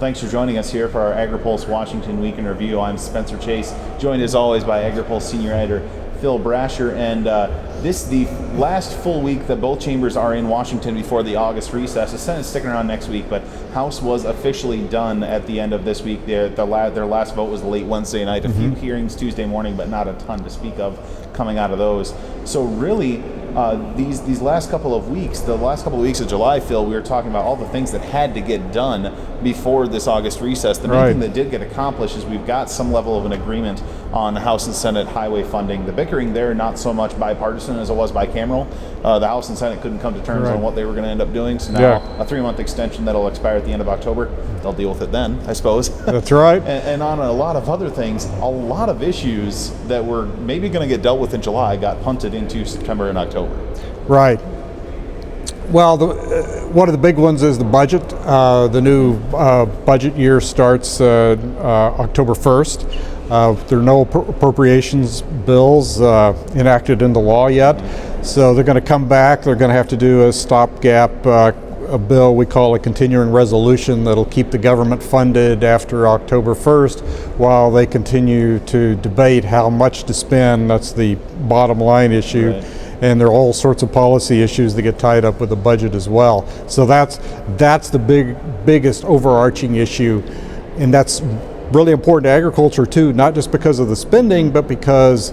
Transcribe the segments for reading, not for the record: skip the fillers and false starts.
thanks for joining us here for our Agri-Pulse Washington Week in Review. I'm Spencer Chase, joined as always by Agri-Pulse Senior Editor Phil Brasher, and this is the last full week that both chambers are in Washington before the August recess. The Senate's sticking around next week, but House was officially done at the end of this week. Their last vote was late Wednesday night. A few hearings Tuesday morning, but not a ton to speak of coming out of those. So really, these last couple of weeks, the last couple of weeks of July, Phil, we were talking about all the things that had to get done before this August recess. The main thing that did get accomplished is we've got some level of an agreement on House and Senate highway funding. The bickering there, not so much bipartisan as it was bicameral. The House and Senate couldn't come to terms on what they were going to end up doing, so now a 3-month extension that'll expire at the end of October. They'll deal with it then, I suppose. That's right. And on a lot of other things, a lot of issues that were maybe going to get dealt with in July got punted into September and October. Right. Well, one of the big ones is the budget. The new budget year starts October 1st. There are no appropriations bills enacted into law yet, so they're going to come back. They're going to have to do a stopgap a bill we call a continuing resolution that'll keep the government funded after October 1st while they continue to debate how much to spend. That's the bottom line issue. Right. And there are all sorts of policy issues that get tied up with the budget as well. So that's the biggest overarching issue, and that's really important to agriculture too, not just because of the spending, but because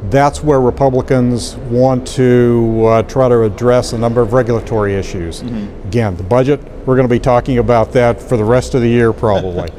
that's where Republicans want to try to address a number of regulatory issues. Again, the budget, we're going to be talking about that for the rest of the year probably.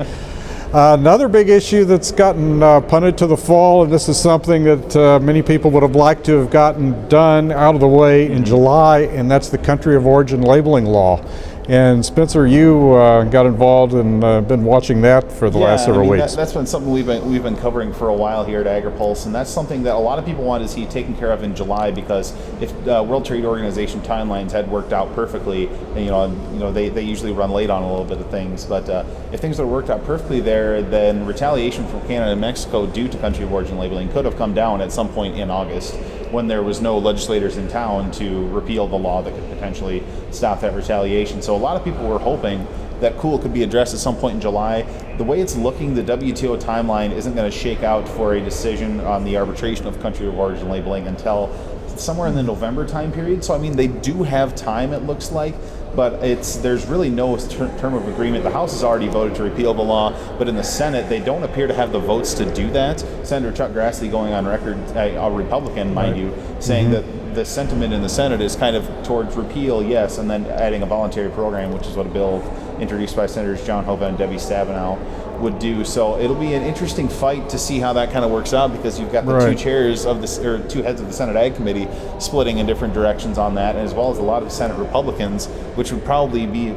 Another big issue that's gotten punted to the fall, and this is something that many people would have liked to have gotten done out of the way in July, and that's the country of origin labeling law. And Spencer, you got involved and been watching that for the last several weeks. That's been something we've been covering for a while here at Agri-Pulse, and that's something that a lot of people wanted to see taken care of in July, because if World Trade Organization timelines had worked out perfectly, and they usually run late on a little bit of things, but if things had worked out perfectly there, then retaliation from Canada and Mexico due to country of origin labeling could have come down at some point in August, when there was no legislators in town to repeal the law that could potentially stop that retaliation. So a lot of people were hoping that COOL could be addressed at some point in July. The way it's looking, the WTO timeline isn't going to shake out for a decision on the arbitration of country of origin labeling until somewhere in the November time period. So I mean, they do have time, it looks like, but there's really no term of agreement. The House has already voted to repeal the law, but in the Senate, they don't appear to have the votes to do that. Senator Chuck Grassley going on record, a Republican, mind you, saying that the sentiment in the Senate is kind of towards repeal, yes, and then adding a voluntary program, which is what a bill introduced by Senators John Hova and Debbie Stabenow would do. So it'll be an interesting fight to see how that kind of works out, because you've got the two chairs of two heads of the Senate Ag Committee splitting in different directions on that, as well as a lot of Senate Republicans, which would probably be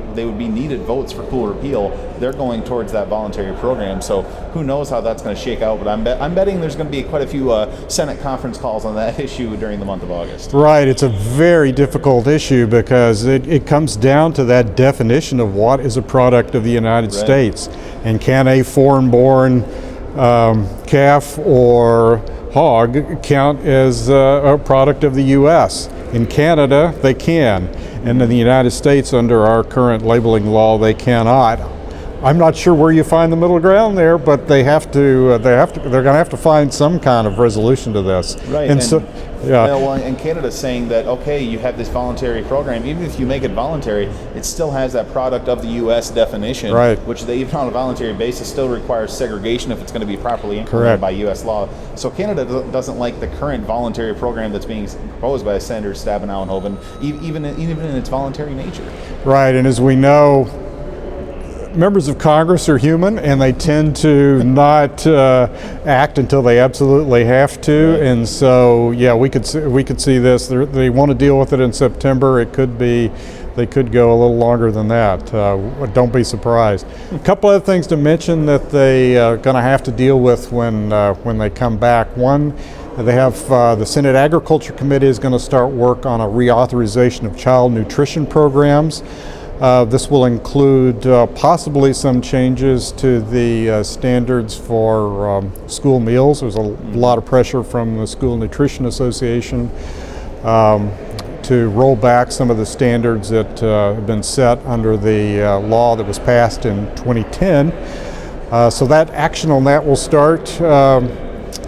needed votes for COOL repeal. They're going towards that voluntary program. So who knows how that's going to shake out? But I'm betting there's going to be quite a few Senate conference calls on that issue during the month of August. Right. It's a very difficult issue because it comes down to that definition of what is a product of the United States, and can a foreign-born calf or hog count as a product of the U.S.? In Canada, they can, and in the United States, under our current labeling law, they cannot. I'm not sure where you find the middle ground there, but they're going to have to find some kind of resolution to this. Right. And so, and Canada's saying that, okay, you have this voluntary program. Even if you make it voluntary, it still has that product of the U.S. definition, which they, even on a voluntary basis, still requires segregation if it's going to be properly implemented by U.S. law. So Canada doesn't like the current voluntary program that's being proposed by Senators Stabenow and Hoven, even in its voluntary nature. Right, and as we know, members of Congress are human, and they tend to not act until they absolutely have to. And so, yeah, we could see this. They want to deal with it in September. They could go a little longer than that. Don't be surprised. A couple other things to mention that they are going to have to deal with when they come back. One, they have the Senate Agriculture Committee is going to start work on a reauthorization of child nutrition programs. This will include possibly some changes to the standards for school meals. There's a lot of pressure from the School Nutrition Association to roll back some of the standards that have been set under the law that was passed in 2010. So that action on that will start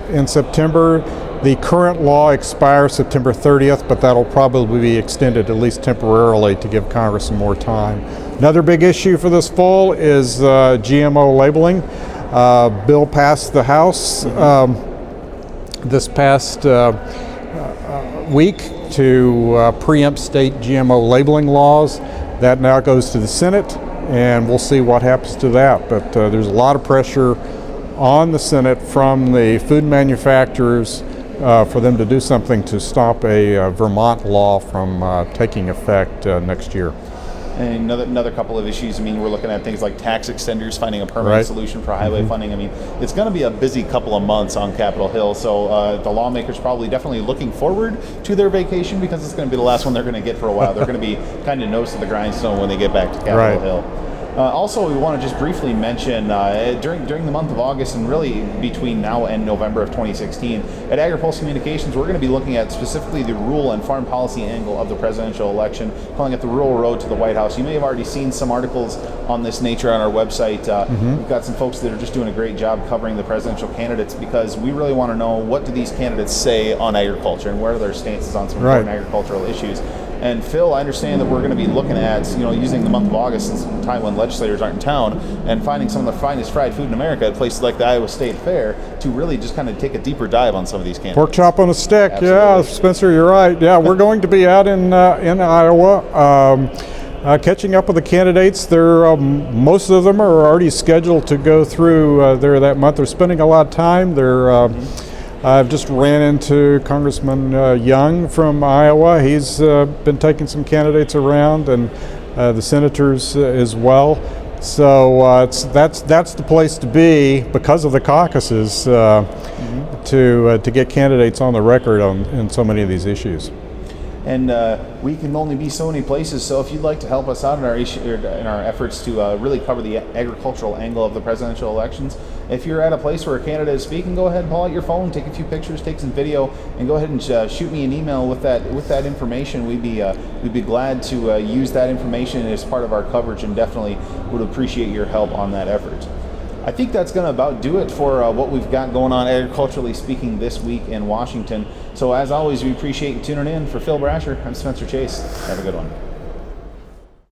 in September. The current law expires September 30th, but that'll probably be extended at least temporarily to give Congress some more time. Another big issue for this fall is GMO labeling. Bill passed the House this past week to preempt state GMO labeling laws. That now goes to the Senate, and we'll see what happens to that. But there's a lot of pressure on the Senate from the food manufacturers for them to do something to stop a Vermont law from taking effect next year. And another couple of issues. I mean, we're looking at things like tax extenders, finding a permanent solution for highway funding. I mean, it's going to be a busy couple of months on Capitol Hill. So the lawmakers probably definitely looking forward to their vacation, because it's going to be the last one they're going to get for a while. They're going to be kind of nose to the grindstone when they get back to Capitol Hill. Also, we want to just briefly mention during the month of August, and really between now and November of 2016, at Agri-Pulse Communications, we're going to be looking at specifically the rural and farm policy angle of the presidential election, calling it the rural road to the White House. You may have already seen some articles on this nature on our website. We've got some folks that are just doing a great job covering the presidential candidates, because we really want to know, what do these candidates say on agriculture, and where are their stances on some important agricultural issues. And Phil, I understand that we're going to be looking at, using the month of August, since time when legislators aren't in town, and finding some of the finest fried food in America at places like the Iowa State Fair, to really just kind of take a deeper dive on some of these candidates. Pork chop on a stick. Absolutely. Yeah, Spencer, you're right. Yeah, we're going to be out in Iowa. Catching up with the candidates. Most of them are already scheduled to go through there that month. They're spending a lot of time. I've just ran into Congressman Young from Iowa. He's been taking some candidates around, and the senators as well. So that's the place to be, because of the caucuses, to get candidates on the record in so many of these issues. And we can only be so many places, so if you'd like to help us out in our efforts to really cover the agricultural angle of the presidential elections, if you're at a place where a candidate is speaking, go ahead and pull out your phone, take a few pictures, take some video, and go ahead and shoot me an email with that information. We'd be glad to use that information as part of our coverage, and definitely would appreciate your help on that effort. I think that's going to about do it for what we've got going on agriculturally speaking this week in Washington. So as always, we appreciate you tuning in. For Phil Brasher, I'm Spencer Chase. Have a good one.